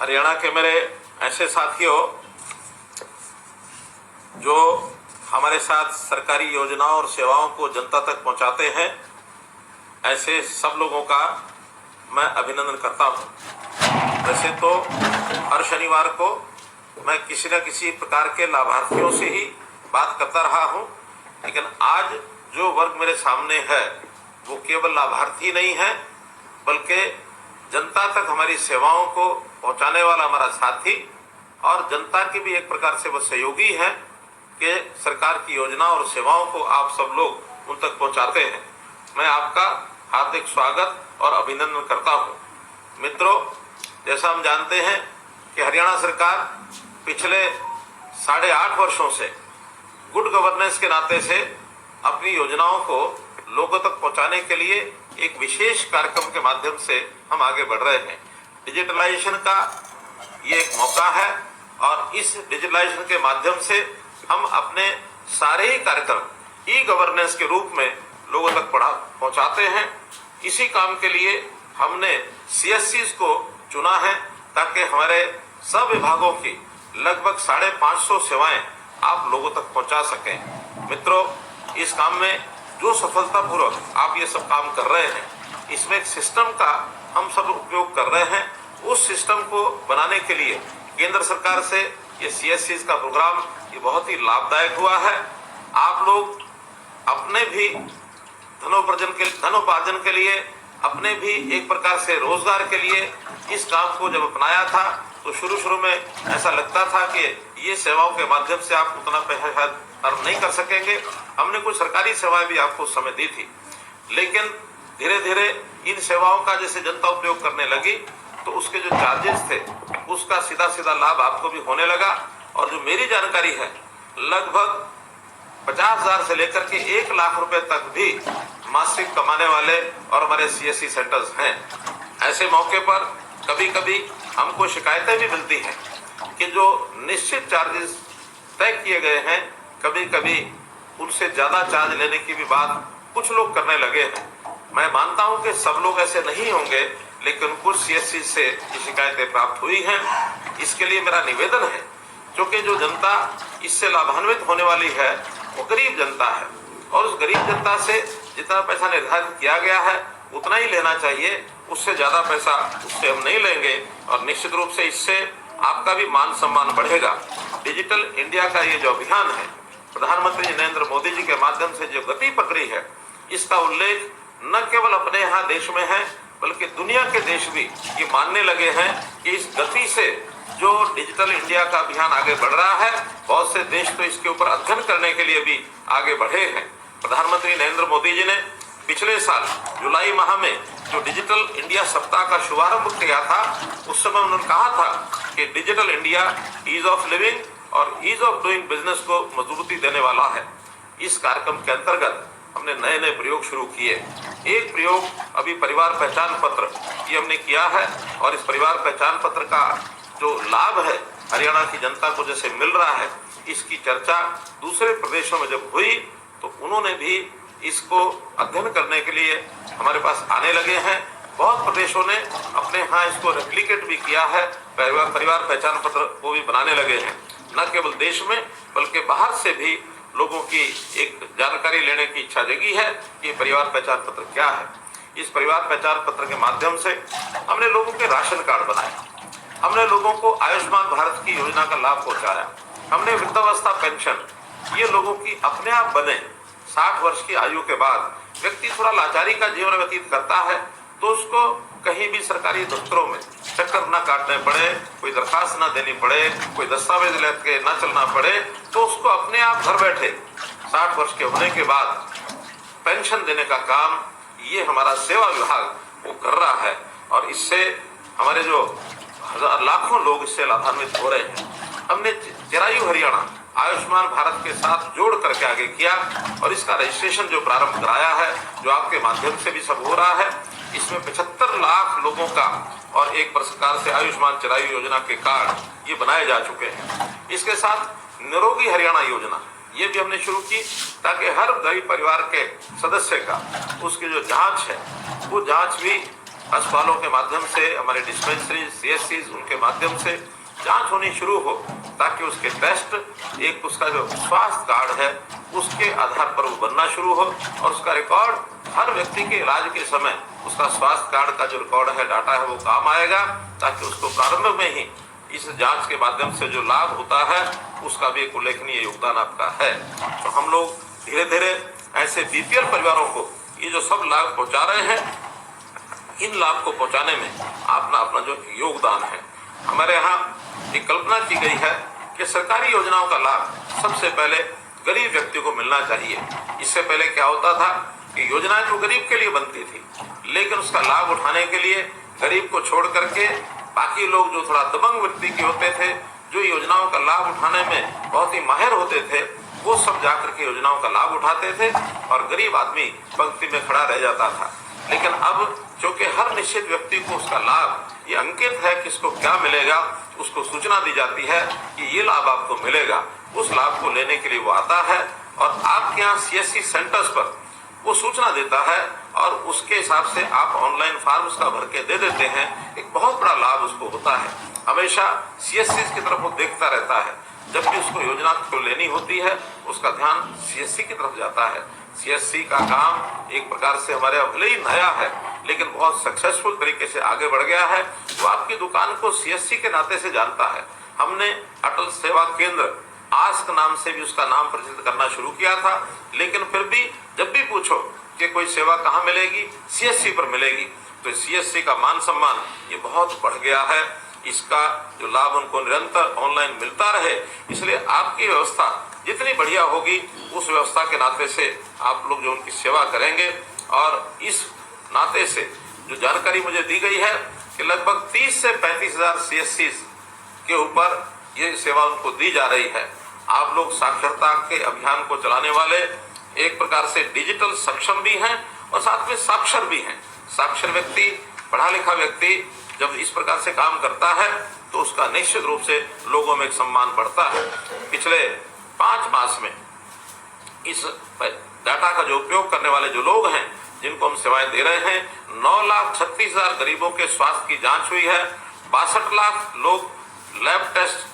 हरियाणा के मेरे ऐसे साथियों जो हमारे साथ सरकारी योजनाओं और सेवाओं को जनता तक पहुंचाते हैं, ऐसे सब लोगों का मैं अभिनंदन करता हूं। वैसे तो हर शनिवार को मैं किसी न किसी प्रकार के लाभार्थियों से ही बात करता रहा हूं, लेकिन आज जो वर्ग मेरे सामने है वो केवल लाभार्थी नहीं है, बल्कि जनता तक हमारी सेवाओं को पहुंचाने वाला हमारा साथी और जनता की भी एक प्रकार से वो सहयोगी है कि सरकार की योजना और सेवाओं को आप सब लोग उन तक पहुंचाते हैं। मैं आपका हार्दिक स्वागत और अभिनंदन करता हूं। मित्रों, जैसा हम जानते हैं कि हरियाणा सरकार पिछले 8.5 वर्षों से गुड गवर्नेंस के नाते से अपनी योजनाओं को लोगों तक पहुंचाने के लिए एक विशेष कार्यक्रम के माध्यम से हम आगे बढ़ रहे हैं। डिजिटलाइजेशन का ये एक मौका है और इस डिजिटलाइजेशन के माध्यम से हम अपने सारे ही कार्यक्रम ई गवर्नेंस के रूप में लोगों तक पहुंचाते हैं। इसी काम के लिए हमने CSCs को चुना है ताकि हमारे सब विभागों की लगभग 550 सेवाएं आप लोगों तक पहुंचा सकें। मित्रों, इस काम में जो सफलतापूर्वक आप ये सब काम कर रहे हैं, इसमें एक सिस्टम का हम सब उपयोग कर रहे हैं। उस सिस्टम को बनाने के लिए केंद्र सरकार से ये CSCs का प्रोग्राम ये बहुत ही लाभदायक हुआ है। आप लोग अपने भी धनोपार्जन के लिए, अपने भी एक प्रकार से रोजगार के लिए इस काम को जब अपनाया था तो शुरू में ऐसा लगता था कि ये सेवाओं के माध्यम से आप उतना पैसा शायद अर्न नहीं कर सकेंगे। हमने कुछ सरकारी सेवाएं भी आपको उस समय दी थी, लेकिन धीरे धीरे इन सेवाओं का जैसे जनता उपयोग करने लगी तो उसके जो चार्जेस थे उसका सीधा सीधा लाभ आपको भी होने लगा। और जो मेरी जानकारी है, लगभग 50,000 से लेकर के 1 लाख रुपए तक भी मासिक कमाने वाले और हमारे CSC सेंटर्स हैं। ऐसे मौके पर कभी कभी हमको शिकायतें भी मिलती हैं कि जो निश्चित चार्जेस तय किए गए हैं, कभी कभी उनसे ज्यादा चार्ज लेने की भी बात कुछ लोग करने लगे हैं। मैं मानता हूं कि सब लोग ऐसे नहीं होंगे, लेकिन कुछ CSC से ये शिकायतें प्राप्त हुई हैं। इसके लिए मेरा निवेदन है, क्योंकि जो जनता इससे लाभान्वित होने वाली है वो गरीब जनता है और उस गरीब जनता से जितना पैसा निर्धारित किया गया है उतना ही लेना चाहिए, उससे ज्यादा पैसा उससे हम नहीं लेंगे और निश्चित रूप से इससे आपका भी मान सम्मान बढ़ेगा। डिजिटल इंडिया का ये जो अभियान है, प्रधानमंत्री नरेंद्र मोदी जी के माध्यम से जो गति पकड़ी है, इसका उल्लेख न केवल अपने यहाँ देश में है बल्कि दुनिया के देश भी ये मानने लगे हैं कि इस गति से जो डिजिटल इंडिया का अभियान आगे बढ़ रहा है, बहुत से देश तो इसके ऊपर अध्ययन करने के लिए भी आगे बढ़े हैं। प्रधानमंत्री नरेंद्र मोदी जी ने पिछले साल जुलाई माह में जो डिजिटल इंडिया सप्ताह का शुभारंभ किया था, उस समय उन्होंने कहा था कि digital India ease of living और ईज ऑफ डूइंग बिजनेस को मजबूती देने वाला है। इस कार्यक्रम के अंतर्गत हमने नए नए प्रयोग शुरू किए। एक प्रयोग अभी परिवार पहचान पत्र ये हमने किया है और इस परिवार पहचान पत्र का जो लाभ है हरियाणा की जनता को जैसे मिल रहा है, इसकी चर्चा दूसरे प्रदेशों में जब हुई तो उन्होंने भी इसको अध्ययन करने के लिए हमारे पास आने लगे हैं। बहुत प्रदेशों ने अपने यहाँ इसको रेप्लिकेट भी किया है, परिवार पहचान पत्र को भी बनाने लगे हैं। न केवल देश में बल्कि बाहर से भी लोगों की एक जानकारी लेने की इच्छा जगी है कि परिवार पहचान पत्र क्या है। इस परिवार पहचान पत्र के माध्यम से हमने लोगों के राशन कार्ड बनाए, हमने लोगों को आयुष्मान भारत की योजना का लाभ पहुंचाया, हमने वृद्धावस्था पेंशन ये लोगों की अपने आप बने। 60 वर्ष की आयु के बाद व्यक्ति थोड़ा लाचारी का जीवन व्यतीत करता है तो उसको कहीं भी सरकारी दफ्तरों में चक्कर ना काटने पड़े, कोई दरखास्त ना देनी पड़े, कोई दस्तावेज लेके ना चलना पड़े, तो उसको अपने आप घर बैठे 60 वर्ष के होने के बाद पेंशन देने का काम ये हमारा सेवा विभाग वो कर रहा है और इससे हमारे जो लाखों लोग इससे लाभान्वित हो रहे हैं। हमने चिरायु हरियाणा आयुष्मान भारत के साथ जोड़ करके आगे किया और इसका रजिस्ट्रेशन जो प्रारंभ कराया है, जो आपके माध्यम से भी सब हो रहा है, इसमें 75 लाख लोगों का और एक प्रकार से आयुष्मान चिरायु योजना के कार्ड ये बनाए जा चुके हैं। इसके साथ निरोगी हरियाणा योजना ये भी हमने शुरू की ताकि हर गरीब परिवार के सदस्य का उसकी जो जांच है वो जांच भी अस्पतालों के माध्यम से, हमारे डिस्पेंसरी CSCs उनके माध्यम से जांच होनी शुरू हो, ताकि उसके टेस्ट, एक उसका जो स्वास्थ्य कार्ड है उसके आधार पर वो बनना शुरू हो, और उसका रिकॉर्ड हर व्यक्ति के इलाज के समय उसका स्वास्थ्य कार्ड का जो रिकॉर्ड है, डाटा है, वो काम आएगा, ताकि उसको प्रारंभ में ही इस जांच के माध्यम से जो लाभ होता है उसका भी एक उल्लेखनीय योगदान आपका है। तो हम लोग धीरे धीरे ऐसे BPL परिवारों को ये जो सब लाभ पहुंचा रहे हैं, इन लाभ को पहुंचाने में अपना अपना जो योगदान है। हमारे यहाँ एक कल्पना की गई है कि सरकारी योजनाओं का लाभ सबसे पहले गरीब व्यक्ति को मिलना चाहिए। इससे पहले क्या होता था कि योजनाएं तो गरीब के लिए बनती थी, लेकिन उसका लाभ उठाने के लिए गरीब को छोड़ करके बाकी लोग जो थोड़ा दबंग व्यक्ति के होते थे, जो योजनाओं का लाभ उठाने में बहुत ही माहिर होते थे, वो सब जाकर के योजनाओं का लाभ उठाते थे और गरीब आदमी पंक्ति में खड़ा रह जाता था। लेकिन अब चूंकि हर निश्चित व्यक्ति को उसका लाभ ये अंकित है कि इसको क्या मिलेगा, उसको सूचना दी जाती है कि ये लाभ आपको मिलेगा। उस लाभ को लेने के लिए वो आता है और आपके यहाँ CSC सेंटर्स पर वो सूचना देता है, और उसके हिसाब से आप ऑनलाइन फॉर्म उसका भर के दे देते हैं। एक बहुत बड़ा लाभ उसको होता है। हमेशा CSC की तरफ वो देखता रहता है। जब भी उसको योजना को लेनी होती है, उसका ध्यान CSC की तरफ जाता है। CSC का काम एक प्रकार से हमारे यहाँ भले ही नया है, लेकिन बहुत सक्सेसफुल तरीके से आगे बढ़ गया है। वो आपकी दुकान को CSC के नाते से जानता है। हमने अटल सेवा केंद्र आस्क नाम से भी उसका नाम प्रसिद्ध करना शुरू किया था, लेकिन फिर भी जब भी पूछो कि कोई सेवा कहाँ मिलेगी, CSC पर मिलेगी। तो CSC का मान सम्मान ये बहुत बढ़ गया है। इसका जो लाभ उनको निरंतर ऑनलाइन मिलता रहे, इसलिए आपकी व्यवस्था जितनी बढ़िया होगी, उस व्यवस्था के नाते से आप लोग जो उनकी सेवा करेंगे। और इस नाते से जो जानकारी मुझे दी गई है कि लगभग 30 से 35 हजार CSCs के ऊपर ये सेवा उनको दी जा रही है। आप लोग साक्षरता के अभियान को चलाने वाले एक प्रकार से डिजिटल सक्षम भी हैं और साथ में साक्षर भी हैं। साक्षर व्यक्ति, पढ़ा लिखा व्यक्ति जब इस प्रकार से काम करता है तो उसका निश्चित रूप से लोगों में एक सम्मान बढ़ता है। पिछले 5 मास में इस डाटा का जो उपयोग करने वाले जो लोग हैं, जिनको हम सेवाएं दे रहे हैं, 9,36,000 गरीबों के स्वास्थ्य की जांच हुई है। 62 लाख लोग lab test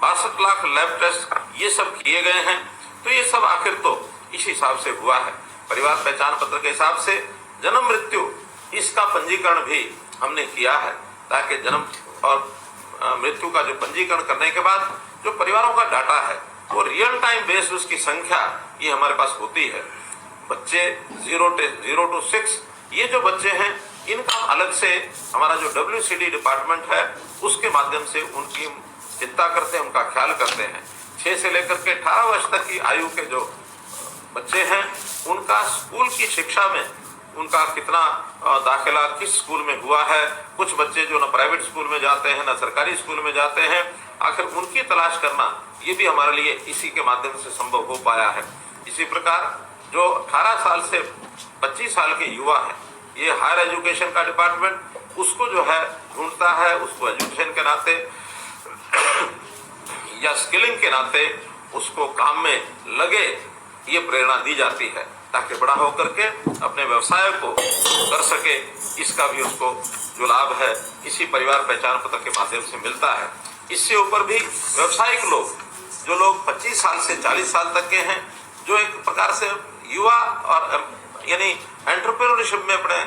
62 lakh lab test ये सब किए गए हैं। तो ये सब आखिर तो इस हिसाब से हुआ है। परिवार पहचान पत्र के हिसाब से जन्म मृत्यु इसका पंजीकरण भी हमने किया है, ताकि जन्म और मृत्यु का जो पंजीकरण करने के बाद जो परिवारों का डाटा है वो रियल टाइम बेस्ड उसकी संख्या ये हमारे पास होती है। बच्चे 0 to 6 ये जो बच्चे हैं, इनका अलग से हमारा जो WCD डिपार्टमेंट है उसके माध्यम से उनकी चिंता करते हैं, उनका ख्याल करते हैं। 6 से लेकर के 18 वर्ष तक की आयु के जो बच्चे हैं, उनका स्कूल की शिक्षा में उनका कितना दाखिला किस स्कूल में हुआ है। कुछ बच्चे जो ना प्राइवेट स्कूल में जाते हैं ना सरकारी स्कूल में जाते हैं, आखिर उनकी तलाश करना ये भी हमारे लिए इसी के माध्यम से संभव हो पाया है। इसी प्रकार जो 18 साल से 25 साल के युवा हैं, ये हायर एजुकेशन का डिपार्टमेंट उसको जो है ढूंढता है, उसको एजुकेशन के नाते या स्किलिंग के नाते उसको काम में लगे, ये प्रेरणा दी जाती है, ताकि बड़ा होकर के अपने व्यवसाय को कर सके। इसका भी उसको जो लाभ है इसी परिवार पहचान पत्र के माध्यम से मिलता है। इससे ऊपर भी व्यवसायिक लोग, जो लोग 25 साल से 40 साल तक के हैं, जो एक प्रकार से युवा और यानी एंटरप्रेन्योरशिप में अपने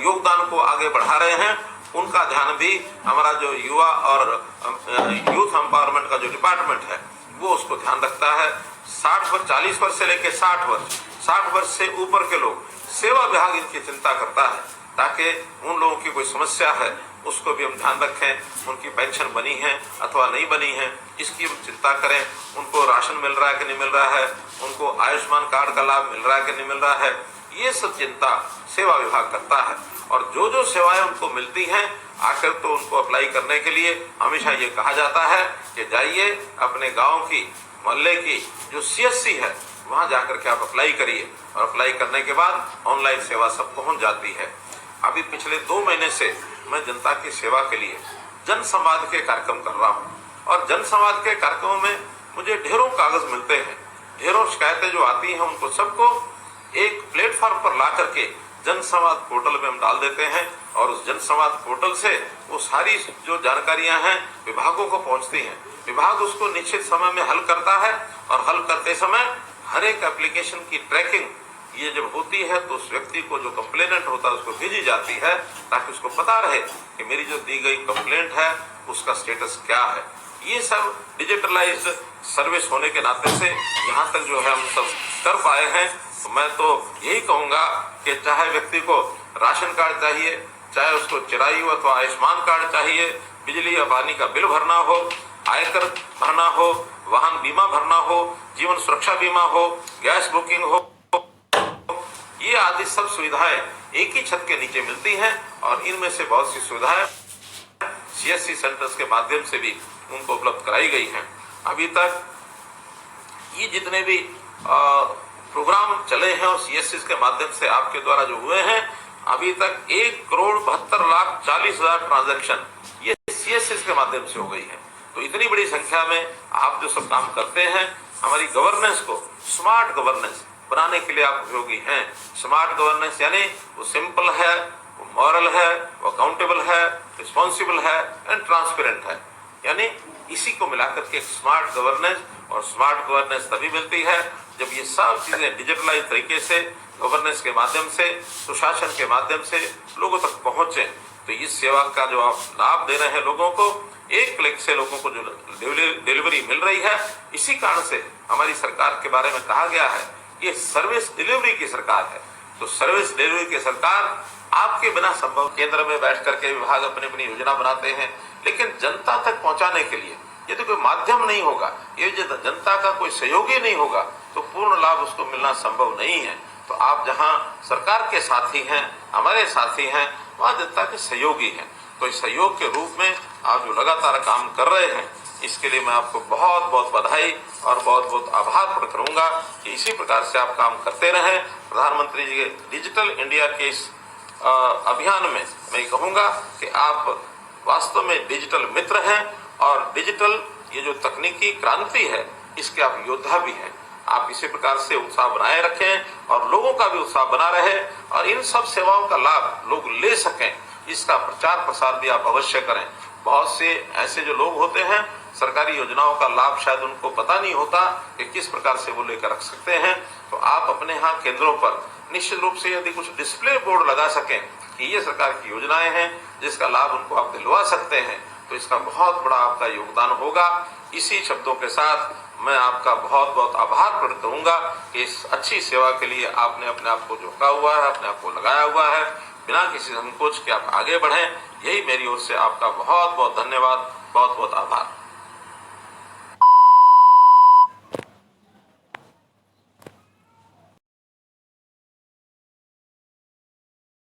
योगदान को आगे बढ़ा रहे हैं, उनका ध्यान भी हमारा जो युवा और यूथ एम्पावरमेंट का जो डिपार्टमेंट है वो उसको ध्यान रखता है। 40 वर्ष से लेकर 60 वर्ष से ऊपर के लोग, सेवा विभाग इनकी चिंता करता है, ताकि उन लोगों की कोई समस्या है उसको भी हम ध्यान रखें। उनकी पेंशन बनी है अथवा नहीं बनी है, इसकी हम चिंता करें। उनको राशन मिल रहा है कि नहीं मिल रहा है, उनको आयुष्मान कार्ड का लाभ मिल रहा है कि नहीं मिल रहा है, ये सब चिंता सेवा विभाग करता है। और जो जो सेवाएं उनको मिलती हैं, आखिर तो उनको अप्लाई करने के लिए हमेशा ये कहा जाता है कि जाइए अपने गांव की, मोहल्ले की जो CSC है वहां जाकर के आप अप्लाई करिए, और अप्लाई करने के बाद ऑनलाइन सेवा सब पहुंच जाती है। अभी पिछले 2 महीने से मैं जनता की सेवा के लिए जन संवाद के कार्यक्रम कर रहा हूँ, और जन संवाद के कार्यक्रमों में मुझे ढेरों कागज मिलते हैं, ढेरों शिकायतें जो आती हैं, उनको सबको एक प्लेटफॉर्म पर ला करके जन संवाद पोर्टल में हम डाल देते हैं और उस जन संवाद पोर्टल से वो सारी जो जानकारियां हैं विभागों को पहुंचती हैं। विभाग उसको निश्चित समय में हल करता है और हल करते समय हर एक एप्लीकेशन की ट्रैकिंग ये जब होती है तो उस व्यक्ति को जो कंप्लेनेंट होता है उसको भेजी जाती है, ताकि उसको पता रहे कि मेरी जो दी गई कंप्लेंट है उसका स्टेटस क्या है। ये सब डिजिटलाइज्ड सर्विस होने के नाते से यहाँ तक जो है हम सब कर पाए हैं। तो मैं तो यही कहूँगा कि चाहे व्यक्ति को राशन कार्ड चाहिए, चाहे उसको चिरायु अथवा आयुष्मान कार्ड चाहिए, बिजली या पानी का बिल भरना हो, आयकर भरना हो, वाहन बीमा भरना हो, जीवन सुरक्षा बीमा हो, गैस बुकिंग हो, ये आदि सब सुविधाएं एक ही छत के नीचे मिलती हैं और इनमें से बहुत सी सुविधाएं सीएससी सेंटर्स के माध्यम से भी उनको उपलब्ध कराई गई हैं। अभी तक ये जितने भी प्रोग्राम चले हैं और सीएससी के माध्यम से आपके द्वारा जो हुए हैं, अभी तक 1,72,40,000 ट्रांजैक्शन ये सीएससी के माध्यम से हो गई है। तो इतनी बड़ी संख्या में आप जो सब काम करते हैं, हमारी गवर्नेंस को स्मार्ट गवर्नेंस बनाने के लिए आप उपयोगी हैं। स्मार्ट गवर्नेंस यानी वो सिंपल है, वो मॉरल है, वो अकाउंटेबल है, रिस्पॉन्सिबल है एंड ट्रांसपेरेंट है। यानी इसी को मिलाकर के एक स्मार्ट गवर्नेंस, और स्मार्ट गवर्नेंस तभी मिलती है जब ये सब चीजें डिजिटलाइज तरीके से गवर्नेंस के माध्यम से, सुशासन के माध्यम से लोगों तक पहुंचे। तो इस सेवा का जो आप लाभ दे रहे हैं लोगों को, एक क्लिक से लोगों को जो डिलीवरी मिल रही है, इसी कारण से हमारी सरकार के बारे में कहा गया है ये सर्विस डिलीवरी की सरकार है। तो सर्विस डिलीवरी की सरकार आपके बिना संभव। केंद्र में बैठ करके विभाग अपनी अपनी योजना बनाते हैं, लेकिन जनता तक पहुंचाने के लिए ये तो कोई माध्यम नहीं होगा, ये जो जनता का कोई सहयोगी नहीं होगा तो पूर्ण लाभ उसको मिलना संभव नहीं है। तो आप जहां सरकार के साथी हैं, हमारे साथी हैं, वहां जनता के सहयोगी हैं। तो इस सहयोग के रूप में आप जो लगातार काम कर रहे हैं, इसके लिए मैं आपको बहुत बहुत बधाई और बहुत बहुत आभार प्रकट करूंगा कि इसी प्रकार से आप काम करते रहें। प्रधानमंत्री जी के डिजिटल इंडिया के इस अभियान में मैं कहूंगा कि आप वास्तव में डिजिटल मित्र हैं और डिजिटल ये जो तकनीकी क्रांति है इसके आप योद्धा भी हैं। आप इसी प्रकार से उत्साह बनाए रखें और लोगों का भी उत्साह बना रहे और इन सब सेवाओं का लाभ लोग ले सकें, इसका प्रचार प्रसार भी आप अवश्य करें। बहुत से ऐसे जो लोग होते हैं, सरकारी योजनाओं का लाभ शायद उनको पता नहीं होता कि किस प्रकार से वो लेकर रख सकते हैं। तो आप अपने यहाँ केंद्रों पर निश्चित रूप से यदि कुछ डिस्प्ले बोर्ड लगा सकें कि ये सरकार की योजनाएं हैं जिसका लाभ उनको आप दिलवा सकते हैं, तो इसका बहुत बड़ा आपका योगदान होगा। इसी शब्दों के साथ मैं आपका बहुत बहुत आभार प्रकट करूंगा कि इस अच्छी सेवा के लिए आपने अपने आप को झोंका हुआ है, अपने आप को लगाया हुआ है, बिना किसी संकोच के आप आगे बढ़ें। यही मेरी ओर से आपका बहुत बहुत धन्यवाद, बहुत बहुत आभार।